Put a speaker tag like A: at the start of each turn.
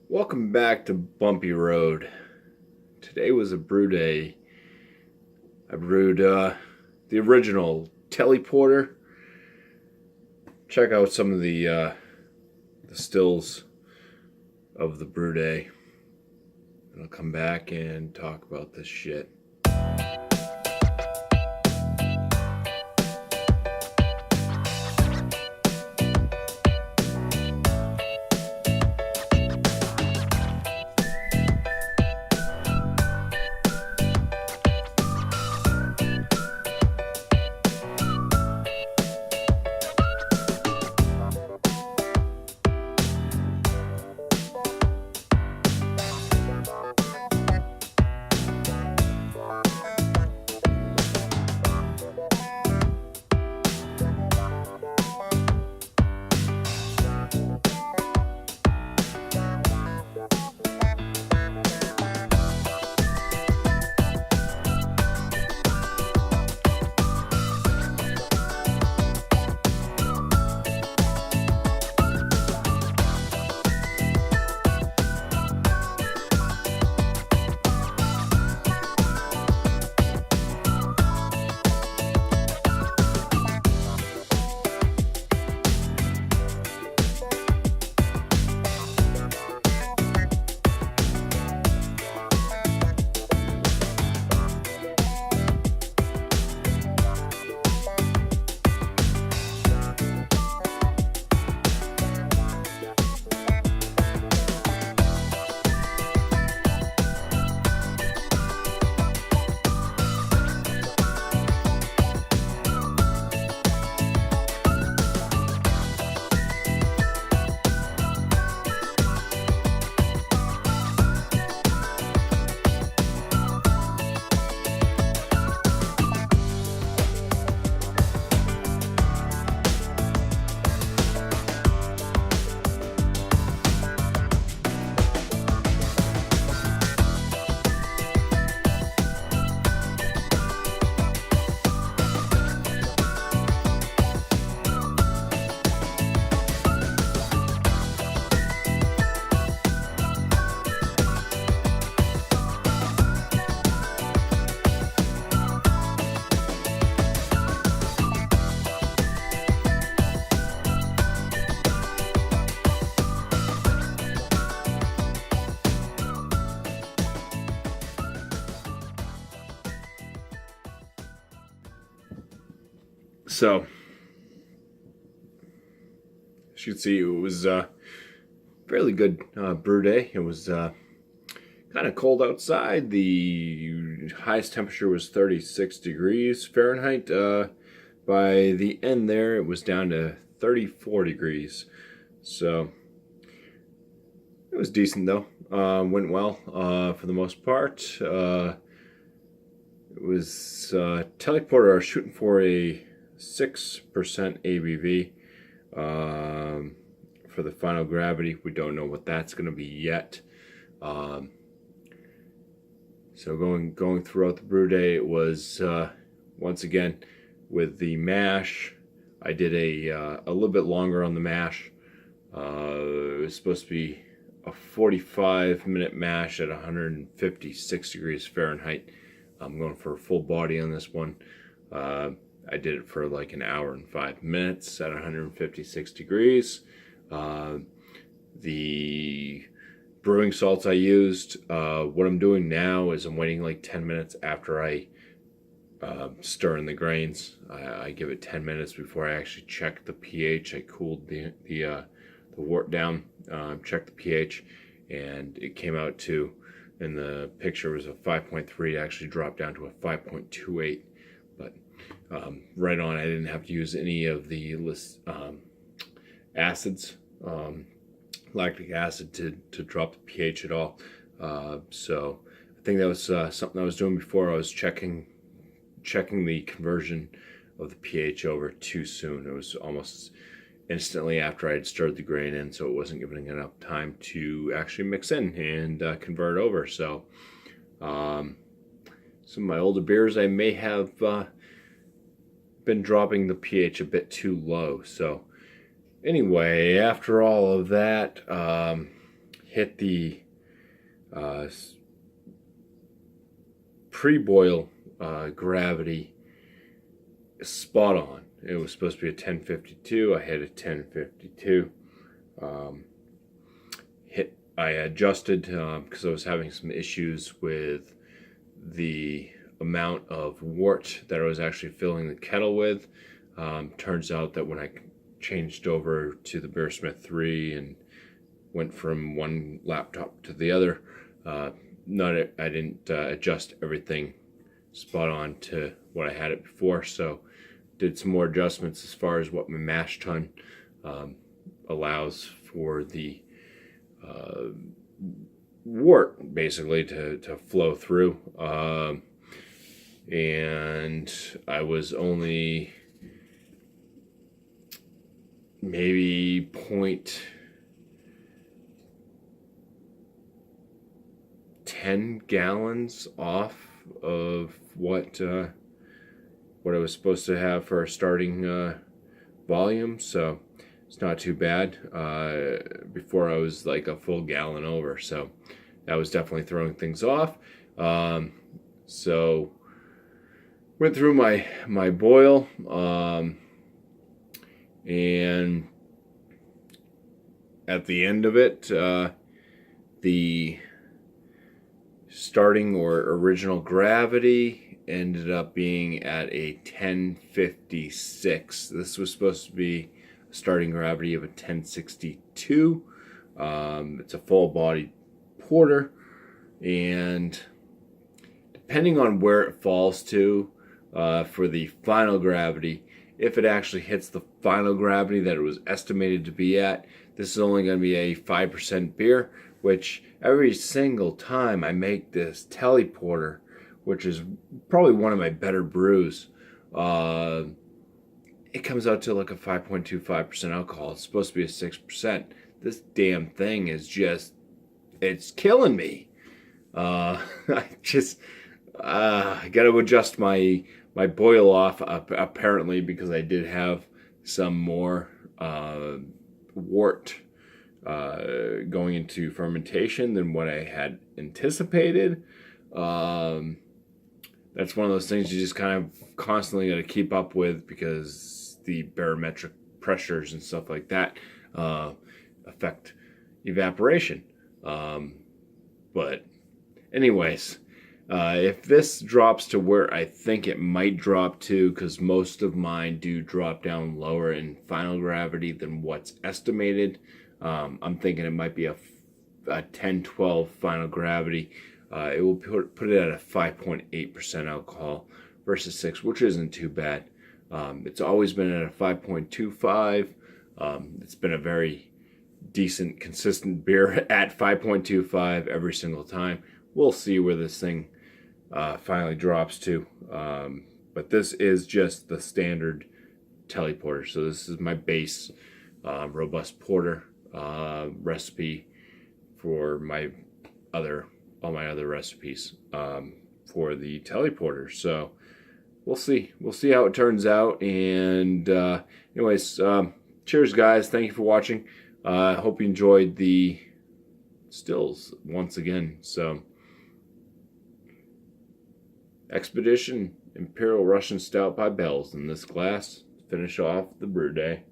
A: Welcome back to Bumpy Road. Today was a brew day. I brewed the original Telly Porter. Check out some of the stills of the brew day. And I'll come back and talk about this shit. So, as you can see, it was a fairly good brew day. It was kind of cold outside. The highest temperature was 36 degrees Fahrenheit. By the end there, it was down to 34 degrees. So, it was decent though. Went well for the most part. It was Telly Porter are shooting for a 6% ABV for the final gravity. We don't know what that's going to be yet. So going throughout the brew day, it was once again with the mash. I did a little bit longer on the mash. It was supposed to be a 45-minute mash at 156 degrees Fahrenheit. I'm going for a full body on this one. I did it for like an hour and 5 minutes at 156 degrees. The brewing salts I used, what I'm doing now is I'm waiting like 10 minutes after I stir in the grains. I give it 10 minutes before I actually check the pH. I cooled the wort down, checked the pH, and it came out to, in the picture, was a 5.3. It actually dropped down to a 5.28. But right on, I didn't have to use any of the acids, lactic acid to drop the pH at all. So I think that was something I was doing before. I was checking the conversion of the pH over too soon. It was almost instantly after I had stirred the grain in, so it wasn't giving enough time to actually mix in and convert over. So some of my older beers, I may have been dropping the pH a bit too low. So anyway, after all of that, hit the pre-boil gravity spot on. It was supposed to be a 1052. I hit a 1052. I adjusted because I was having some issues with the amount of wort that I was actually filling the kettle with. Turns out that when I changed over to the Beersmith 3 and went from one laptop to the other, I didn't adjust everything spot on to what I had it before, so did some more adjustments as far as what my mash tun allows for the wort basically to flow through, and I was only maybe 0.10 gallons off of what I was supposed to have for a starting volume, so it's not too bad. Before I was like a full gallon over, so that was definitely throwing things off. So went through my boil, and at the end of it, the starting or original gravity ended up being at a 1056. This was supposed to be a starting gravity of a 1062. It's a full-bodied porter, and depending on where it falls to for the final gravity, if it actually hits the final gravity that it was estimated to be at, this is only going to be a 5% beer, which every single time I make this Telly porter, which is probably one of my better brews, it comes out to like a 5.25% alcohol. It's supposed to be a 6%. This damn thing is just, it's killing me. I got to adjust my boil off apparently, because I did have some more wort going into fermentation than what I had anticipated. That's one of those things you just kind of constantly got to keep up with, because the barometric pressures and stuff like that affect evaporation. But anyways, if this drops to where I think it might drop to, because most of mine do drop down lower in final gravity than what's estimated, I'm thinking it might be a 10-12 final gravity. It will put it at a 5.8% alcohol versus 6, which isn't too bad. It's always been at a 5.25. It's been a very decent, consistent beer at 5.25 every single time. We'll see where this thing finally drops to. But this is just the standard Telly porter. So this is my base robust porter recipe for all my other recipes for the Telly porter. So we'll see how it turns out. And anyways, cheers guys, thank you for watching. Hope you enjoyed the stills once again. So Expedition Imperial Russian Stout by Bell's in this glass. Finish off the brew day.